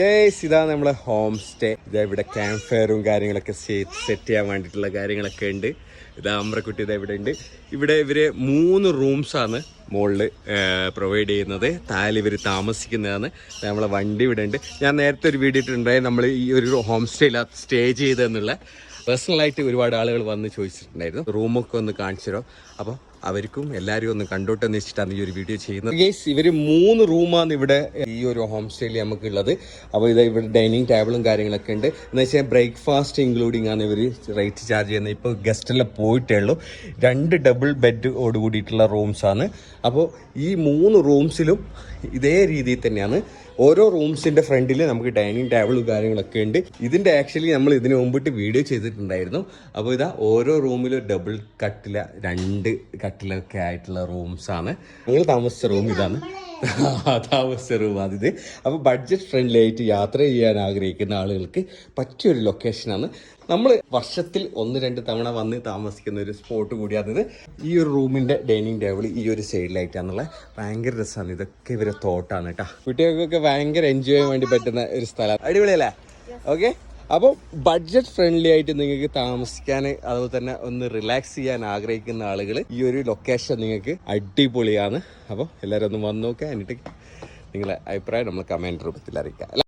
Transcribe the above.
ഇതാണ് നമ്മളെ home stay. ഇതാ ഇവിടെ ക്യാമ്പ് ഫയറും കാര്യങ്ങളൊക്കെ സെറ്റ് ചെയ്യാൻ വേണ്ടിയിട്ടുള്ള കാര്യങ്ങളൊക്കെ ഉണ്ട്. ഇതാ അമ്രക്കുട്ടി ഇതാ ഇവിടെ ഉണ്ട്. ഇവിടെ ഇവര് 3 റൂംസാണ് മുകളിൽ പ്രൊവൈഡ് ചെയ്യുന്നത്. താഴെ ഇവർ താമസിക്കുന്നതാണ്. നമ്മളെ വണ്ടി ഇവിടെ ഉണ്ട്. ഞാൻ നേരത്തെ ഒരു വീഡിയോ ഇട്ടുണ്ടായി നമ്മൾ ഈ ഒരു ഹോം സ്റ്റേയിലാണ് സ്റ്റേ ചെയ്തതെന്നുള്ള. പേഴ്സണലായിട്ട് ഒരുപാട് ആളുകൾ വന്ന് ചോദിച്ചിട്ടുണ്ടായിരുന്നു റൂമൊക്കെ ഒന്ന് കാണിച്ചു തരാം. അപ്പോൾ അവർക്കും എല്ലാവരും ഒന്ന് കണ്ടോട്ടെന്ന് വെച്ചിട്ടാണ് ഈ ഒരു വീഡിയോ ചെയ്യുന്നത്. ഗൈസ് ഇവർ 3 റൂമാണ് ഇവിടെ ഈ ഒരു ഹോം സ്റ്റേയിൽ നമുക്കുള്ളത്. അപ്പോൾ ഇത് ഇവിടെ ഡൈനിങ് ടേബിളും കാര്യങ്ങളൊക്കെ ഉണ്ട്. എന്ന് വെച്ചാൽ ബ്രേക്ക്ഫാസ്റ്റ് ഇൻക്ലൂഡിങ് ആണ് ഇവർ റേറ്റ് ചാർജ് ചെയ്യുന്നത്. ഇപ്പോൾ ഗസ്റ്റെല്ലാം പോയിട്ടേ ഉള്ളൂ. 2 ഡബിൾ ബെഡോട് കൂടിയിട്ടുള്ള റൂംസാണ്. അപ്പോൾ ഈ 3 റൂംസിലും ഇതേ രീതിയിൽ തന്നെയാണ്. ഓരോ റൂംസിൻ്റെ ഫ്രണ്ടിൽ നമുക്ക് ഡൈനിങ് ടേബിളും കാര്യങ്ങളൊക്കെ ഉണ്ട്. ഇതിൻ്റെ ആക്ച്വലി നമ്മൾ ഇതിന് മുമ്പിട്ട് വീഡിയോ ചെയ്തിട്ടുണ്ടായിരുന്നു. അപ്പോൾ ഇതാ ഓരോ റൂമിലും ഡബിൾ കട്ടില 2 കട്ടിലൊക്കെ ആയിട്ടുള്ള റൂംസാണ്. നിങ്ങൾ താമസിച്ച റൂം ഇതാണ്. താമസിച്ച റൂം അതിത്. അപ്പോൾ ബഡ്ജറ്റ് ഫ്രണ്ട്ലി ആയിട്ട് യാത്ര ചെയ്യാൻ ആഗ്രഹിക്കുന്ന ആളുകൾക്ക് പറ്റിയൊരു ലൊക്കേഷനാണ്. നമ്മൾ വർഷത്തിൽ 1-2 തവണ വന്ന് താമസിക്കുന്ന ഒരു സ്പോട്ട് കൂടിയാണിത്. ഈ ഒരു റൂമിൻ്റെ ഡൈനിങ് ടേബിൾ ഈ ഒരു സൈഡിലായിട്ടാണുള്ളത്. ഭയങ്കര രസമാണ്. ഇതൊക്കെ ഇവരെ തോട്ടാണ് കേട്ടോ. കുട്ടികൾക്കൊക്കെ ഭയങ്കര എൻജോയ് ചെയ്യാൻ വേണ്ടി പറ്റുന്ന ഒരു സ്ഥലം. അടിപൊളിയല്ലേ? ഓക്കെ. അപ്പോൾ ബഡ്ജറ്റ് ഫ്രണ്ട്ലി ആയിട്ട് നിങ്ങൾക്ക് താമസിക്കാൻ അതുപോലെ തന്നെ ഒന്ന് റിലാക്സ് ചെയ്യാൻ ആഗ്രഹിക്കുന്ന ആളുകൾ ഈ ഒരു ലൊക്കേഷൻ നിങ്ങൾക്ക് അടിപൊളിയാണ്. അപ്പോൾ എല്ലാവരും ഒന്ന് വന്ന് നോക്കുക. എന്നിട്ട് നിങ്ങളെ അഭിപ്രായം നമ്മൾ കമൻറ്റ് രൂപത്തിൽ അറിയിക്കാം.